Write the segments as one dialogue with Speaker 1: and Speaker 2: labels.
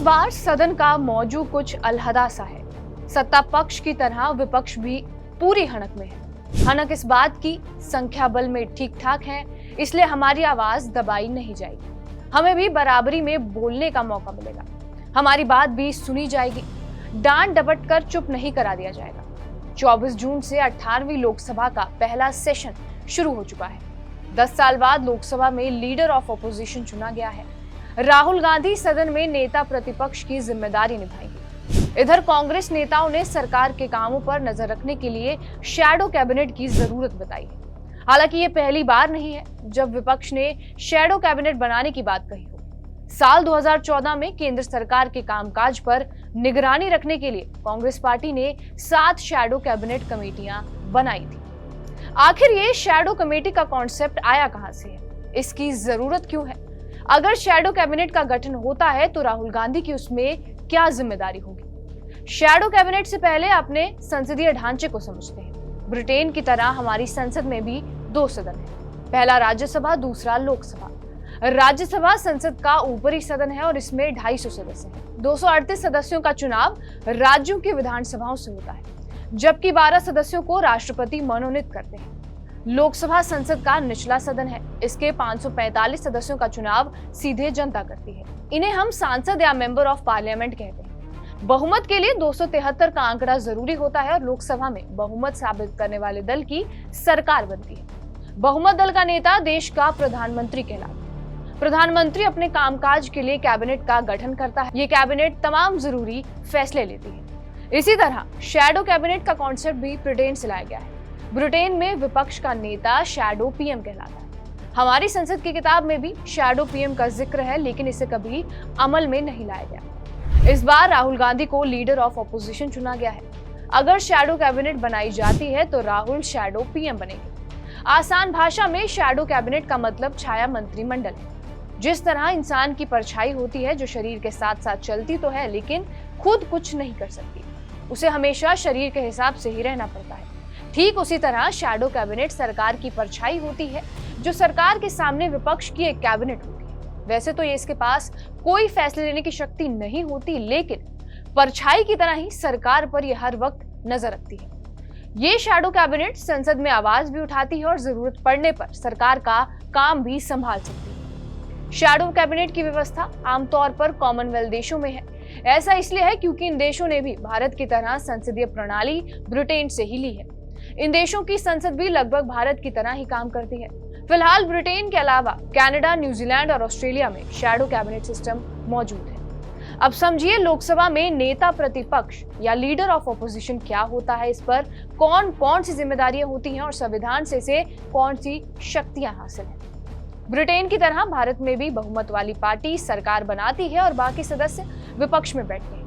Speaker 1: इस बार सदन का मौजू कुछ अलहदा सा है। सत्ता पक्ष की तरह विपक्ष भी पूरी हनक में है। हनक इस बात की संख्या बल में ठीक ठाक है, इसलिए हमारी आवाज दबाई नहीं जाएगी। हमें भी बराबरी में बोलने का मौका मिलेगा, हमारी बात भी सुनी जाएगी, डांट डपट कर चुप नहीं करा दिया जाएगा। 24 जून से 18वीं लोकसभा का पहला सेशन शुरू हो चुका है। 10 साल बाद लोकसभा में लीडर ऑफ ऑपोजिशन चुना गया है। राहुल गांधी सदन में नेता प्रतिपक्ष की जिम्मेदारी निभाएंगे। इधर कांग्रेस नेताओं ने सरकार के कामों पर नजर रखने के लिए शैडो कैबिनेट की जरूरत बताई है। हालांकि ये पहली बार नहीं है जब विपक्ष ने शैडो कैबिनेट बनाने की बात कही हो। साल 2014 में केंद्र सरकार के कामकाज पर निगरानी रखने के लिए कांग्रेस पार्टी ने 7 शैडो कैबिनेट कमेटियां बनाई थी। आखिर ये शैडो कमेटी का कॉन्सेप्ट आया कहां से है, इसकी जरूरत क्यों है? अगर शैडो कैबिनेट का गठन होता है तो राहुल गांधी की उसमें क्या जिम्मेदारी होगी? शैडो कैबिनेट से पहले अपने संसदीय ढांचे को समझते हैं। ब्रिटेन की तरह हमारी संसद में भी 2 सदन है, पहला राज्यसभा, दूसरा लोकसभा। राज्यसभा संसद का ऊपरी सदन है और इसमें 250 सदस्य हैं। 238 सदस्यों का चुनाव राज्यों की विधानसभाओं से होता है, जबकि 12 सदस्यों को राष्ट्रपति मनोनीत करते हैं। लोकसभा संसद का निचला सदन है, इसके 545 सदस्यों का चुनाव सीधे जनता करती है। इन्हें हम सांसद या मेंबर ऑफ पार्लियामेंट कहते हैं। बहुमत के लिए 273 का आंकड़ा जरूरी होता है और लोकसभा में बहुमत साबित करने वाले दल की सरकार बनती है। बहुमत दल का नेता देश का प्रधानमंत्री कहलाता है। प्रधानमंत्री अपने कामकाज के लिए कैबिनेट का गठन करता है। ये कैबिनेट तमाम जरूरी फैसले लेती है। इसी तरह शैडो कैबिनेट का कॉन्सेप्ट भी ब्रिटेन से लाया गया है। ब्रिटेन में विपक्ष का नेता शैडो पीएम कहलाता है। हमारी संसद की किताब में भी शैडो पीएम का जिक्र है, लेकिन इसे कभी अमल में नहीं लाया गया। इस बार राहुल गांधी को लीडर ऑफ ऑपोजिशन चुना गया है। अगर शैडो कैबिनेट बनाई जाती है तो राहुल शैडो पीएम बनेंगे। आसान भाषा में शैडो कैबिनेट का मतलब छाया मंत्रिमंडल है। जिस तरह इंसान की परछाई होती है जो शरीर के साथ साथ चलती तो है लेकिन खुद कुछ नहीं कर सकती, उसे हमेशा शरीर के हिसाब से ही रहना पड़ता है। ठीक उसी तरह शैडो कैबिनेट सरकार की परछाई होती है, जो सरकार के सामने विपक्ष की एक कैबिनेट होती है। वैसे तो ये इसके पास कोई फैसले लेने की शक्ति नहीं होती, लेकिन परछाई की तरह ही सरकार पर यह हर वक्त नजर रखती है। ये शैडो कैबिनेट संसद में आवाज भी उठाती है और जरूरत पड़ने पर सरकार का काम भी संभाल सकती है। शैडो कैबिनेट की व्यवस्था आमतौर पर कॉमनवेल्थ देशों में है। ऐसा इसलिए है क्योंकि इन देशों ने भी भारत की तरह संसदीय प्रणाली ब्रिटेन से ही ली है। इन देशों की संसद भी लगभग भारत की तरह ही काम करती है। फिलहाल ब्रिटेन के अलावा कनाडा, न्यूजीलैंड और ऑस्ट्रेलिया में शैडो कैबिनेट सिस्टम मौजूद है। अब समझिए लोकसभा में नेता प्रतिपक्ष या लीडर ऑफ ऑपोजिशन क्या होता है, इस पर कौन कौन सी जिम्मेदारियां होती हैं और संविधान से इसे कौन सी शक्तियां हासिल हैं। ब्रिटेन की तरह भारत में भी बहुमत वाली पार्टी सरकार बनाती है और बाकी सदस्य विपक्ष में बैठते हैं।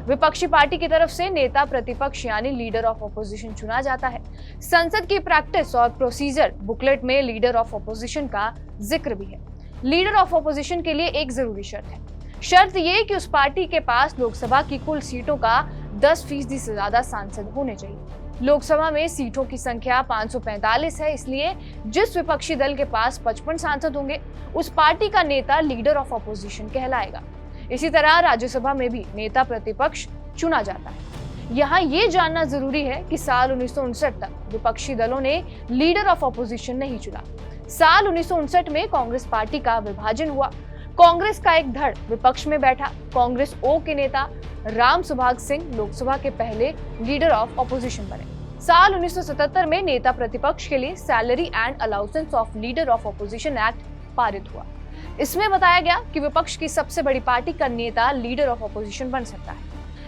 Speaker 1: विपक्षी पार्टी की तरफ से नेता प्रतिपक्ष यानी लीडर ऑफ ऑपोजिशन चुना जाता है। संसद की प्रैक्टिस और प्रोसीजर बुकलेट में लीडर ऑफ ऑपोजिशन का जिक्र भी है। लीडर ऑफ ऑपोजिशन के लिए एक जरूरी शर्त है। शर्त ये कि उस पार्टी के पास लोकसभा की कुल सीटों का 10% से ज्यादा सांसद होने चाहिए। लोकसभा में सीटों की संख्या 545 है, इसलिए जिस विपक्षी दल के पास 55 सांसद होंगे उस पार्टी का नेता लीडर ऑफ ऑपोजिशन कहलाएगा। इसी तरह राज्यसभा में भी नेता प्रतिपक्ष चुना जाता है। यहाँ ये जानना जरूरी है कि साल 1959 तक विपक्षी दलों ने लीडर ऑफ ऑपोजिशन नहीं चुना। साल 1959 में कांग्रेस पार्टी का विभाजन हुआ। कांग्रेस का एक धड़ विपक्ष में बैठा। कांग्रेस ओ के नेता राम सुभाग सिंह लोकसभा के पहले लीडर ऑफ ऑपोजिशन बने। साल 1977 में नेता प्रतिपक्ष के लिए salary and allowances of leader of opposition act पारित हुआ। इसमें बताया गया कि विपक्ष की सबसे बड़ी पार्टी का नेता लीडर ऑफ ऑपोजिशन बन सकता है,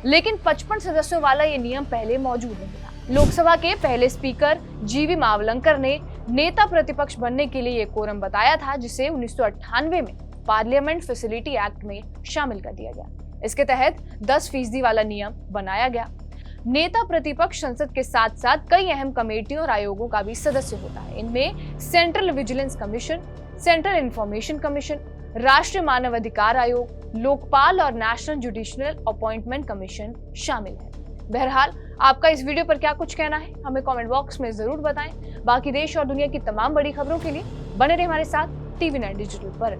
Speaker 1: लेकिन 55 सदस्यों वाला ये नियम पहले मौजूद नहीं था। लोकसभा के पहले स्पीकर जीवी मावलंकर ने नेता प्रतिपक्ष बनने के लिए ये कोरम बताया था, जिसे 1998 में पार्लियामेंट फैसिलिटी एक्ट में शामिल कर दिया गया। इसके तहत 10% वाला नियम बनाया गया। नेता प्रतिपक्ष संसद के साथ साथ कई अहम कमेटियों और आयोगों का भी सदस्य होता है। इनमें central vigilance commission, central information commission, राष्ट्रीय मानव अधिकार आयोग, लोकपाल और नेशनल जुडिशियल अपॉइंटमेंट कमीशन शामिल है। बहरहाल आपका इस वीडियो पर क्या कुछ कहना है, हमें कमेंट बॉक्स में जरूर बताएं। बाकी देश और दुनिया की तमाम बड़ी खबरों के लिए बने रहे हमारे साथ TV9 डिजिटल पर।